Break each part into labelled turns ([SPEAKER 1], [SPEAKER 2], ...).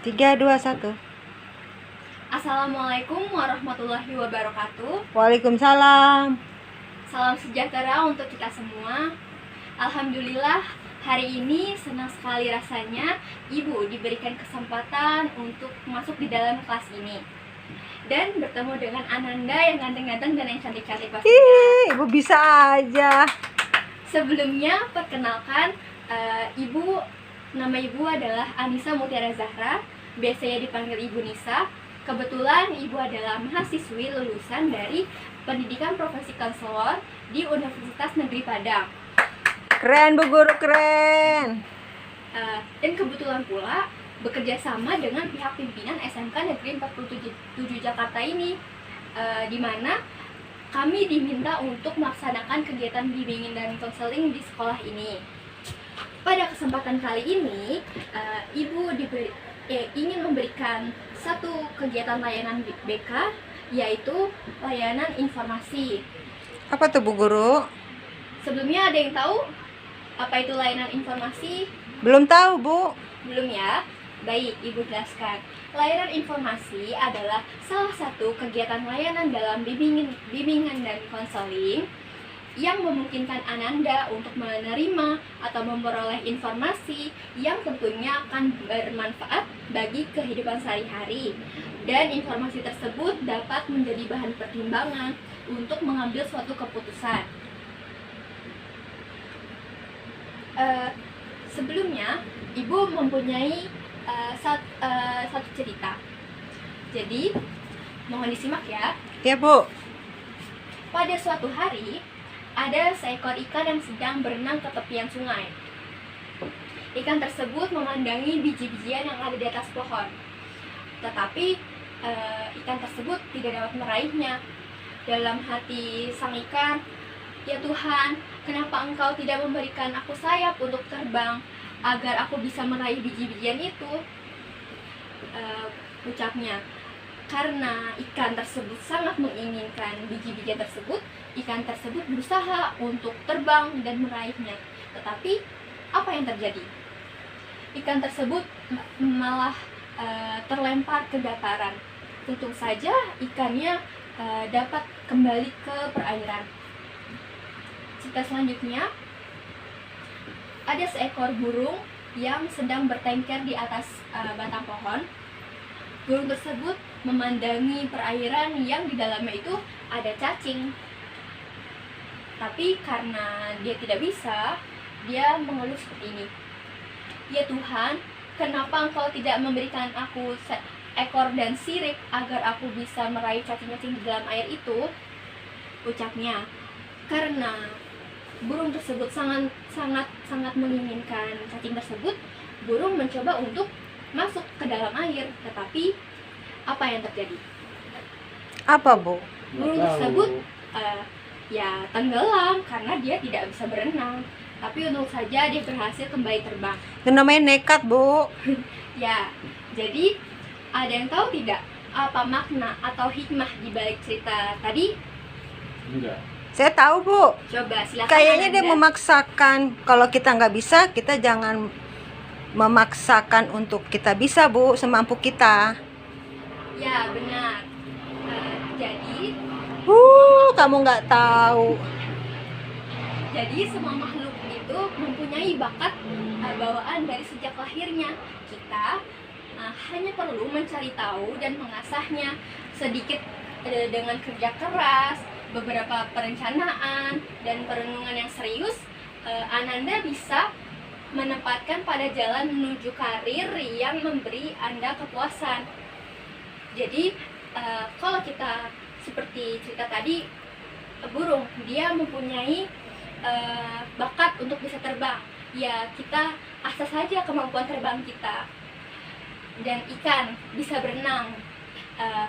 [SPEAKER 1] 3, 2, 1.
[SPEAKER 2] Assalamualaikum warahmatullahi wabarakatuh.
[SPEAKER 1] Waalaikumsalam.
[SPEAKER 2] Salam sejahtera untuk kita semua. Alhamdulillah, hari ini senang sekali rasanya Ibu diberikan kesempatan untuk masuk di dalam kelas ini dan bertemu dengan Ananda yang ganteng-ganteng dan yang cantik-cantik pastinya.
[SPEAKER 1] Ibu bisa aja.
[SPEAKER 2] Sebelumnya, perkenalkan, nama Ibu adalah Anissa Mutiara Zahra, biasanya dipanggil Ibu Nisa. Kebetulan Ibu adalah mahasiswi lulusan dari Pendidikan Profesi Konselor di Universitas Negeri Padang.
[SPEAKER 1] Keren Bu Guru, keren.
[SPEAKER 2] Dan kebetulan pula bekerja sama dengan pihak pimpinan SMK Negeri 47 Jakarta ini, di mana kami diminta untuk melaksanakan kegiatan bimbingan dan konseling di sekolah ini. Pada kesempatan kali ini, Ibu ingin memberikan satu kegiatan layanan BK, yaitu layanan informasi.
[SPEAKER 1] Apa tuh Bu Guru?
[SPEAKER 2] Sebelumnya ada yang tahu apa itu layanan informasi?
[SPEAKER 1] Belum tahu Bu.
[SPEAKER 2] Belum ya? Baik, Ibu jelaskan. Layanan informasi adalah salah satu kegiatan layanan dalam bimbingan dan konseling yang memungkinkan Ananda untuk menerima atau memperoleh informasi yang tentunya akan bermanfaat bagi kehidupan sehari-hari. Dan informasi tersebut dapat menjadi bahan pertimbangan untuk mengambil suatu keputusan. Sebelumnya, Ibu mempunyai satu cerita. Jadi, mohon disimak ya.
[SPEAKER 1] Ya Bu.
[SPEAKER 2] Pada suatu hari, ada seekor ikan yang sedang berenang ke tepian sungai. Ikan tersebut memandangi biji-bijian yang ada di atas pohon. Tetapi, ikan tersebut tidak dapat meraihnya. Dalam hati sang ikan, "Ya Tuhan, kenapa Engkau tidak memberikan aku sayap untuk terbang agar aku bisa meraih biji-bijian itu?" Ucapnya. Karena ikan tersebut sangat menginginkan biji-bijian tersebut, ikan tersebut berusaha untuk terbang dan meraihnya. Tetapi, apa yang terjadi? Ikan tersebut malah terlempar ke dataran. Untung saja ikannya dapat kembali ke perairan. Cerita selanjutnya, ada seekor burung yang sedang bertengker di atas batang pohon. Burung tersebut memandangi perairan yang di dalamnya itu ada cacing. Tapi karena dia tidak bisa, dia mengeluh seperti ini. "Ya Tuhan, kenapa Engkau tidak memberikan aku seekor dan sirip agar aku bisa meraih cacing-cacing di dalam air itu?" Ucapnya. Karena burung tersebut sangat menginginkan cacing tersebut, burung mencoba untuk masuk ke dalam air. Tetapi apa yang terjadi?
[SPEAKER 1] Apa Bu?
[SPEAKER 2] Burung tersebut ya tenggelam karena dia tidak bisa berenang. Tapi untung saja dia berhasil kembali terbang.
[SPEAKER 1] Itu namanya nekat Bu.
[SPEAKER 2] Ya, jadi ada yang tahu tidak apa makna atau hikmah di balik cerita tadi?
[SPEAKER 3] Enggak.
[SPEAKER 1] Saya tahu Bu.
[SPEAKER 2] Coba silakan.
[SPEAKER 1] Kayaknya dia
[SPEAKER 2] Ananda.
[SPEAKER 1] memaksakan. Kalau kita nggak bisa, kita jangan memaksakan untuk kita bisa Bu, semampu kita.
[SPEAKER 2] Ya, benar. Jadi
[SPEAKER 1] Kamu nggak tahu.
[SPEAKER 2] semua makhluk itu mempunyai bakat bawaan dari sejak lahirnya. Kita hanya perlu mencari tahu dan mengasahnya sedikit dengan kerja keras, beberapa perencanaan, dan perenungan yang serius. Ananda bisa menempatkan pada jalan menuju karir yang memberi Anda kepuasan. Jadi, kalau kita seperti cerita tadi, burung, dia mempunyai bakat untuk bisa terbang. Ya, kita asah saja kemampuan terbang kita. Dan ikan bisa berenang,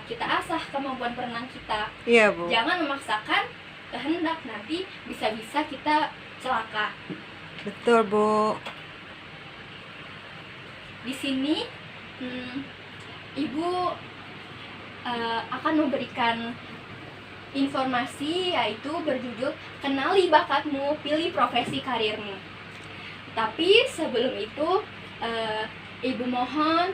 [SPEAKER 2] kita asah kemampuan berenang kita.
[SPEAKER 1] Iya Bu.
[SPEAKER 2] Jangan memaksakan kehendak, nanti bisa-bisa kita celaka.
[SPEAKER 1] Betul Bu.
[SPEAKER 2] Di sini Ibu akan memberikan informasi, yaitu berjudul "Kenali Bakatmu, Pilih Profesi Karirmu". Tapi sebelum itu, Ibu mohon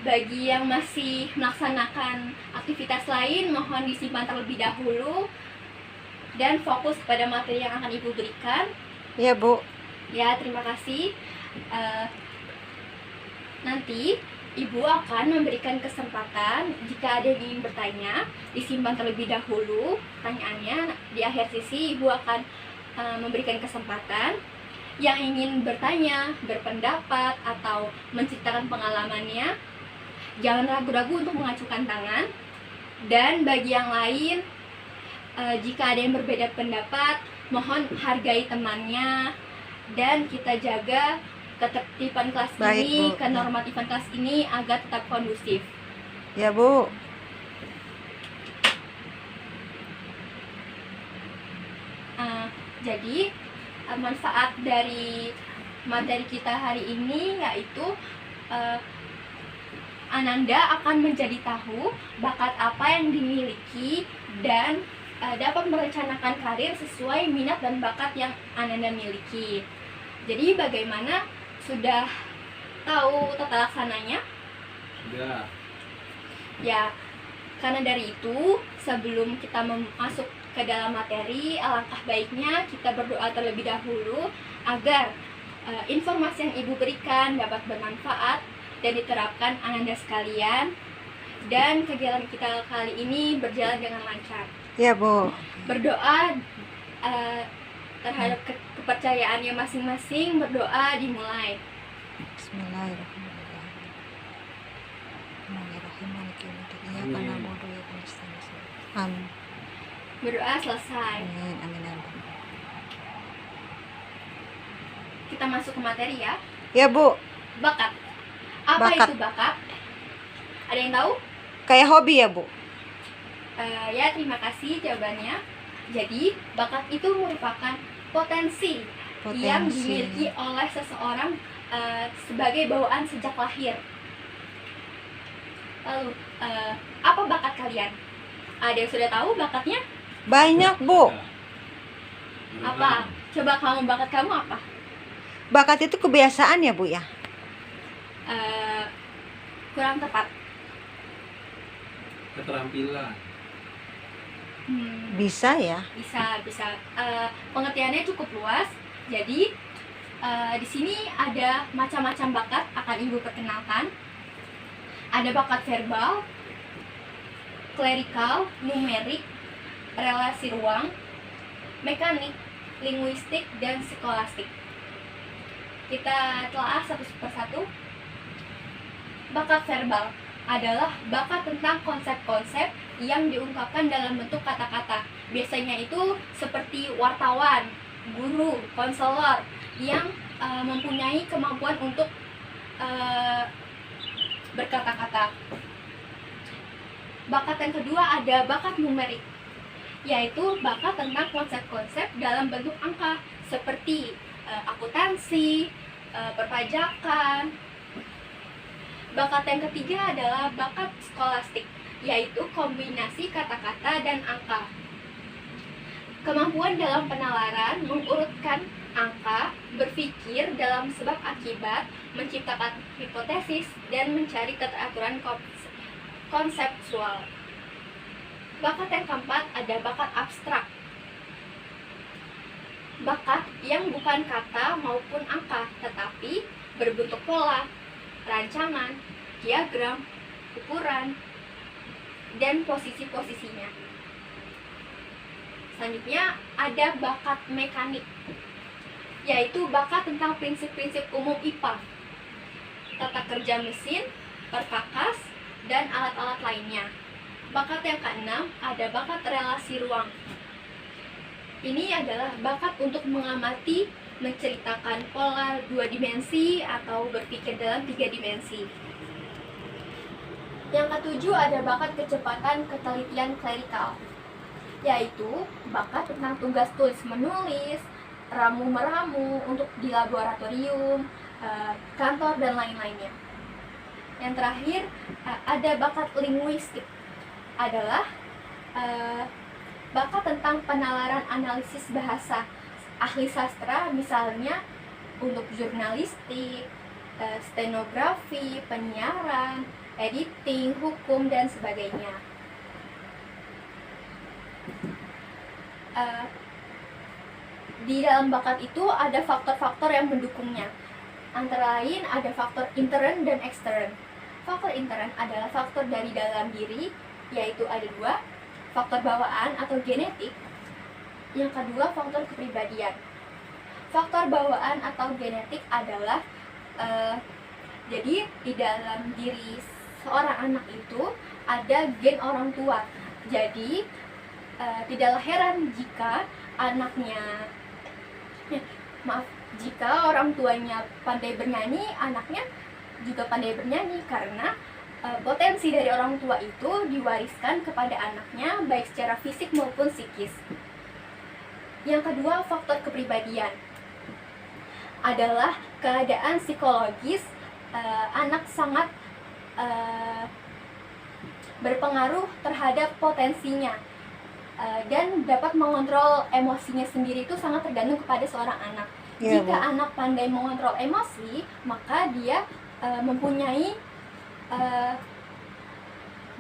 [SPEAKER 2] Bagi yang masih melaksanakan aktivitas lain, mohon disimpan terlebih dahulu dan fokus pada materi yang akan Ibu berikan.
[SPEAKER 1] Ya, Bu.
[SPEAKER 2] Ya, terima kasih. Nanti Ibu akan memberikan kesempatan jika ada yang ingin bertanya, disimpan terlebih dahulu pertanyaannya. Di akhir sesi Ibu akan memberikan kesempatan yang ingin bertanya, berpendapat, atau menceritakan pengalamannya. Jangan ragu-ragu untuk mengacukan tangan. Dan bagi yang lain, jika ada yang berbeda pendapat, mohon hargai temannya dan kita jaga ketertiban kelas
[SPEAKER 1] Baik,
[SPEAKER 2] ini,
[SPEAKER 1] Bu.
[SPEAKER 2] kenormatifan kelas ini agar tetap kondusif.
[SPEAKER 1] Ya, Bu.
[SPEAKER 2] Jadi manfaat dari materi kita hari ini yaitu Ananda akan menjadi tahu bakat apa yang dimiliki dan dapat merencanakan karir sesuai minat dan bakat yang Ananda miliki. Jadi bagaimana, sudah tahu tata laksananya?
[SPEAKER 3] Sudah.
[SPEAKER 2] Ya, karena dari itu sebelum kita masuk ke dalam materi, alangkah baiknya kita berdoa terlebih dahulu agar informasi yang Ibu berikan dapat bermanfaat dan diterapkan Ananda sekalian, dan kegiatan kita kali ini berjalan dengan lancar.
[SPEAKER 1] Ya, Bu.
[SPEAKER 2] Berdoa terhadap kepercayaannya masing-masing. Berdoa dimulai.
[SPEAKER 1] Bismillahirrahmanirrahim. Iyyaka na'budu wa iyyaka nasta'in. Amin.
[SPEAKER 2] Berdoa selesai.
[SPEAKER 1] Amin. Amin. Amin.
[SPEAKER 2] Kita masuk ke materi ya.
[SPEAKER 1] Ya, Bu.
[SPEAKER 2] Bakat. Apa
[SPEAKER 1] Bakat.
[SPEAKER 2] itu bakat? Ada yang tahu?
[SPEAKER 1] Kayak hobi ya, Bu?
[SPEAKER 2] Ya, terima kasih jawabannya. Jadi, bakat itu merupakan potensi yang dimiliki oleh seseorang sebagai bawaan sejak lahir. Lalu, apa bakat kalian? Ada yang sudah tahu bakatnya?
[SPEAKER 1] Banyak, Bu.
[SPEAKER 2] Apa? Coba kamu, bakat kamu apa?
[SPEAKER 1] Bakat itu kebiasaan ya, Bu ya?
[SPEAKER 2] Kurang tepat.
[SPEAKER 3] Keterampilan.
[SPEAKER 1] Bisa ya?
[SPEAKER 2] Bisa. Pengertiannya cukup luas. Jadi di sini ada macam-macam bakat akan Ibu perkenalkan. Ada bakat verbal, klerikal, numerik, relasi ruang, mekanik, linguistik, dan skolastik. Kita telah satu persatu. Bakat verbal adalah bakat tentang konsep-konsep yang diungkapkan dalam bentuk kata-kata. Biasanya itu seperti wartawan, guru, konselor yang mempunyai kemampuan untuk berkata-kata. Bakat yang kedua ada bakat numerik, yaitu bakat tentang konsep-konsep dalam bentuk angka seperti akuntansi, perpajakan. Bakat yang ketiga adalah bakat skolastik, yaitu kombinasi kata-kata dan angka. Kemampuan dalam penalaran, mengurutkan angka, berpikir dalam sebab akibat, menciptakan hipotesis, dan mencari keteraturan konseptual. Bakat yang keempat ada bakat abstrak. Bakat yang bukan kata maupun angka, tetapi berbentuk pola, rancangan, diagram, ukuran, dan posisi-posisinya. Selanjutnya ada bakat mekanik, yaitu bakat tentang prinsip-prinsip umum IPA, tata kerja mesin, perkakas, dan alat-alat lainnya. Bakat yang keenam ada bakat relasi ruang. Ini adalah bakat untuk mengamati, menceritakan pola 2 dimensi atau berpikir dalam 3 dimensi. Yang ketujuh ada bakat kecepatan ketelitian klerikal, yaitu bakat tentang tugas tulis menulis, ramu meramu untuk di laboratorium, kantor, dan lain-lainnya. Yang terakhir ada bakat linguistik, adalah bakat tentang penalaran analisis bahasa, ahli sastra misalnya untuk jurnalistik, stenografi, penyiaran, editing, hukum, dan sebagainya. Di dalam bakat itu ada faktor-faktor yang mendukungnya. Antara lain ada faktor intern dan ekstern. Faktor intern adalah faktor dari dalam diri, yaitu ada dua, faktor bawaan atau genetik. Yang kedua, faktor kepribadian. Faktor bawaan atau genetik adalah jadi di dalam diri seorang anak itu ada gen orang tua. Jadi tidaklah heran jika anaknya jika orang tuanya pandai bernyanyi, anaknya juga pandai bernyanyi, karena potensi dari orang tua itu diwariskan kepada anaknya baik secara fisik maupun psikis. Yang kedua, faktor kepribadian adalah keadaan psikologis. Anak sangat berpengaruh terhadap potensinya, dan dapat mengontrol emosinya sendiri itu sangat tergantung kepada seorang anak.
[SPEAKER 1] Iya,
[SPEAKER 2] Jika
[SPEAKER 1] Bu.
[SPEAKER 2] anak pandai mengontrol emosi, maka dia mempunyai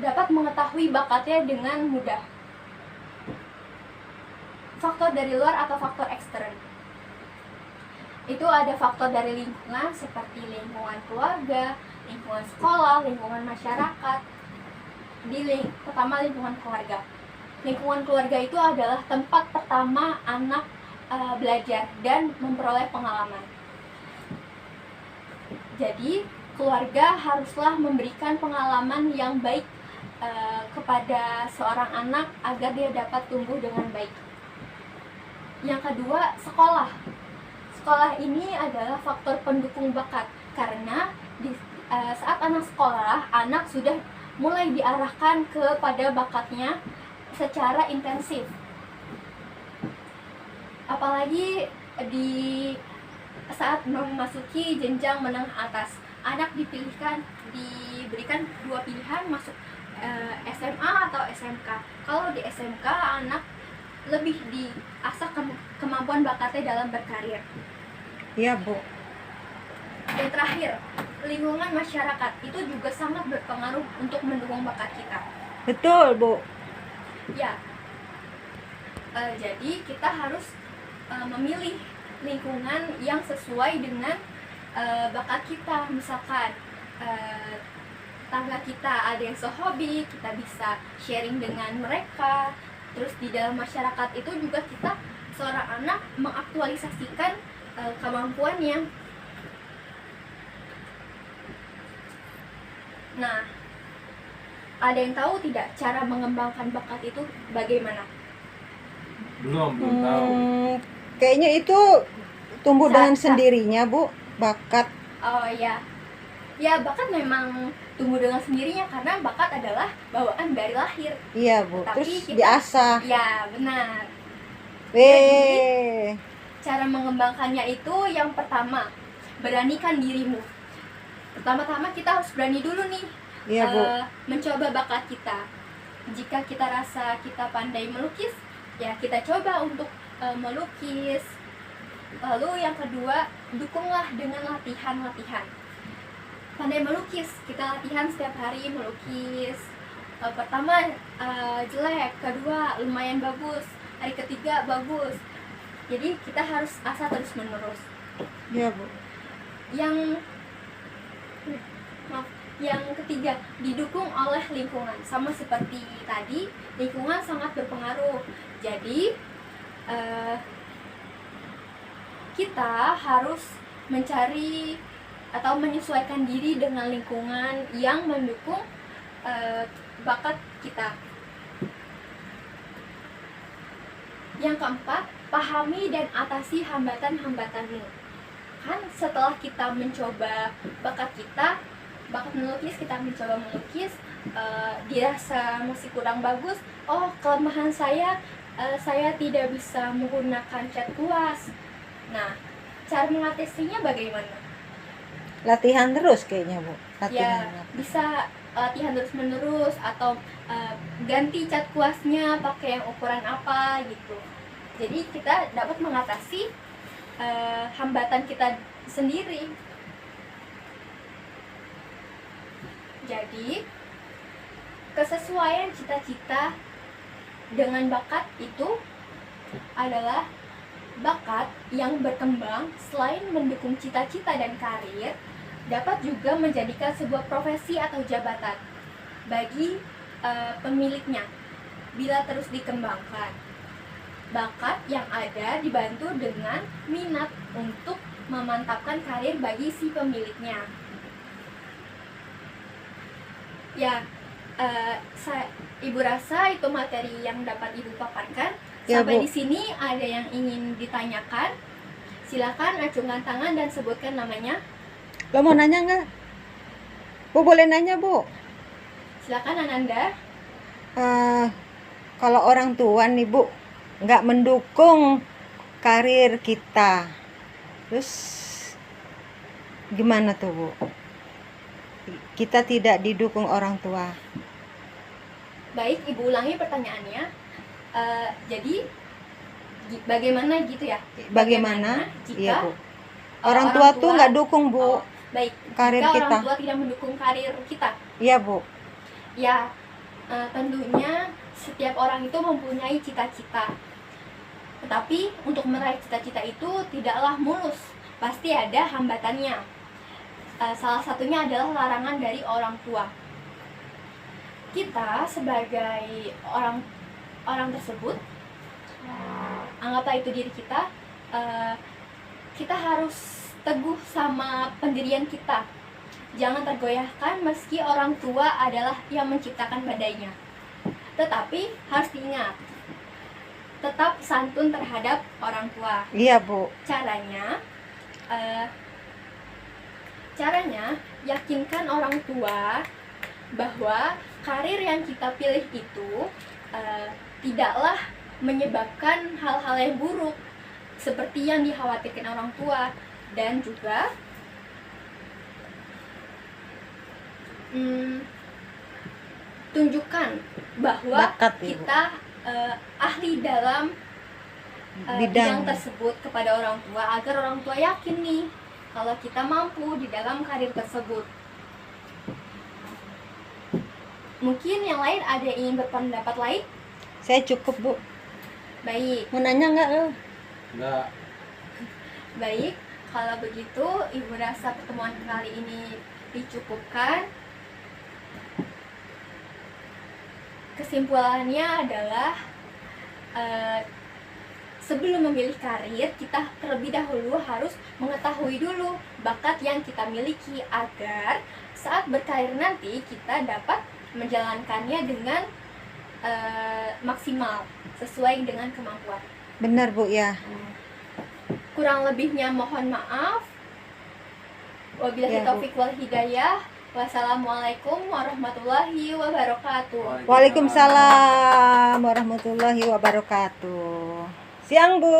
[SPEAKER 2] dapat mengetahui bakatnya dengan mudah. Faktor dari luar atau faktor ekstern, itu ada faktor dari lingkungan seperti lingkungan keluarga, lingkungan sekolah, lingkungan masyarakat. Pertama, lingkungan keluarga. Lingkungan keluarga itu adalah tempat pertama anak belajar dan memperoleh pengalaman. Jadi keluarga haruslah memberikan pengalaman yang baik kepada seorang anak agar dia dapat tumbuh dengan baik. Yang kedua, sekolah. Sekolah ini adalah faktor pendukung bakat, karena saat anak sekolah, anak sudah mulai diarahkan kepada bakatnya secara intensif. Apalagi di saat memasuki jenjang menengah atas, anak diberikan 2 pilihan masuk SMA atau SMK. Kalau di SMK, anak lebih diasah kemampuan bakatnya dalam berkarir.
[SPEAKER 1] Iya, Bu.
[SPEAKER 2] Dan terakhir, lingkungan masyarakat itu juga sangat berpengaruh untuk mendukung bakat kita.
[SPEAKER 1] Betul, Bu.
[SPEAKER 2] Ya, jadi kita harus memilih lingkungan yang sesuai dengan bakat kita. Misalkan tangga kita ada yang sehobi, kita bisa sharing dengan mereka. Terus di dalam masyarakat itu juga kita seorang anak mengaktualisasikan kemampuannya. Nah, ada yang tahu tidak cara mengembangkan bakat itu bagaimana?
[SPEAKER 3] Belum tahu.
[SPEAKER 1] Kayaknya itu tumbuh dengan sendirinya, Bu. Bakat.
[SPEAKER 2] Oh ya, ya bakat memang tumbuh dengan sendirinya karena bakat adalah bawaan dari lahir.
[SPEAKER 1] Iya, Bu.
[SPEAKER 2] Tapi
[SPEAKER 1] Terus
[SPEAKER 2] kita-
[SPEAKER 1] diasah.
[SPEAKER 2] Ya benar.
[SPEAKER 1] Weh.
[SPEAKER 2] Cara mengembangkannya itu yang pertama, beranikan dirimu. Pertama-tama kita harus berani dulu nih,
[SPEAKER 1] Iya, Bu.
[SPEAKER 2] mencoba bakat kita. Jika kita rasa kita pandai melukis, ya kita coba untuk melukis. Lalu yang kedua, dukunglah dengan latihan-latihan. Pandai melukis, kita latihan setiap hari melukis. Pertama jelek, kedua lumayan bagus, hari ketiga bagus. Jadi kita harus asah terus menerus.
[SPEAKER 1] Iya, Bu.
[SPEAKER 2] Yang ketiga, didukung oleh lingkungan. Sama seperti tadi, lingkungan sangat berpengaruh. Jadi kita harus mencari atau menyesuaikan diri dengan lingkungan yang mendukung bakat kita. Yang keempat, pahami dan atasi hambatan-hambatanmu. Kan setelah kita mencoba bakat kita, bakat melukis, kita mencoba melukis, dirasa masih kurang bagus. Oh, kelemahan saya tidak bisa menggunakan cat kuas. Nah, cara mengatasinya bagaimana?
[SPEAKER 1] Latihan terus kayaknya, Bu.
[SPEAKER 2] Ya,
[SPEAKER 1] Latihan.
[SPEAKER 2] bisa latihan terus menerus atau ganti cat kuasnya pakai yang ukuran apa gitu. Jadi kita dapat mengatasi hambatan kita sendiri. Jadi, kesesuaian cita-cita dengan bakat itu adalah bakat yang berkembang selain mendukung cita-cita dan karir, dapat juga menjadikan sebuah profesi atau jabatan bagi pemiliknya bila terus dikembangkan. Bakat yang ada dibantu dengan minat untuk memantapkan karir bagi si pemiliknya. Ya, Ibu rasa itu materi yang dapat Ibu paparkan.
[SPEAKER 1] Ya,
[SPEAKER 2] Sampai
[SPEAKER 1] Bu.
[SPEAKER 2] di sini ada yang ingin ditanyakan. Silakan acungkan tangan dan sebutkan namanya.
[SPEAKER 1] Lo mau nanya nggak? Bu boleh nanya, Bu.
[SPEAKER 2] Silakan Ananda.
[SPEAKER 1] Kalau orang tua nih, Bu, nggak mendukung karir kita, terus gimana tuh, Bu? Kita tidak didukung orang tua.
[SPEAKER 2] Baik, Ibu ulangi pertanyaannya. Jadi bagaimana gitu ya?
[SPEAKER 1] Bagaimana?
[SPEAKER 2] Jika
[SPEAKER 1] Iya, Bu. Orang tua tuh nggak dukung, Bu,
[SPEAKER 2] Oh, baik.
[SPEAKER 1] karir
[SPEAKER 2] Jika
[SPEAKER 1] kita.
[SPEAKER 2] orang tua tidak mendukung karir kita,
[SPEAKER 1] Iya, Bu.
[SPEAKER 2] ya tentunya setiap orang itu mempunyai cita-cita. Tetapi untuk meraih cita-cita itu tidaklah mulus, pasti ada hambatannya. Salah satunya adalah larangan dari orang tua. Kita sebagai orang tersebut, anggaplah itu diri kita, kita harus teguh sama pendirian kita. Jangan tergoyahkan meski orang tua adalah yang menciptakan badainya. Tetapi harus diingat, tetap santun terhadap orang tua.
[SPEAKER 1] Iya, Bu.
[SPEAKER 2] Caranya yakinkan orang tua bahwa karir yang kita pilih itu tidaklah menyebabkan hal-hal yang buruk seperti yang dikhawatirkan orang tua, dan juga tunjukkan bahwa
[SPEAKER 1] Bakat, Ibu.
[SPEAKER 2] kita ahli dalam bidang
[SPEAKER 1] Bidang.
[SPEAKER 2] tersebut kepada orang tua, agar orang tua yakin nih kalau kita mampu di dalam karir tersebut. Mungkin yang lain ada yang ingin berpendapat lain?
[SPEAKER 1] Saya cukup, Bu.
[SPEAKER 2] Baik,
[SPEAKER 1] Mau nanya nggak lo?
[SPEAKER 3] Enggak.
[SPEAKER 2] baik. Kalau begitu, Ibu rasa pertemuan kali ini dicukupkan. Kesimpulannya adalah sebelum memilih karir, kita terlebih dahulu harus mengetahui dulu bakat yang kita miliki agar saat berkarir nanti kita dapat menjalankannya dengan maksimal sesuai dengan kemampuan.
[SPEAKER 1] Benar, Bu, ya.
[SPEAKER 2] Kurang lebihnya mohon maaf. Wabillahi
[SPEAKER 1] Ya, Bu.
[SPEAKER 2] taufik wal hidayah. Wassalamualaikum warahmatullahi wabarakatuh.
[SPEAKER 1] Waalaikumsalam warahmatullahi wabarakatuh. Siang, Bu.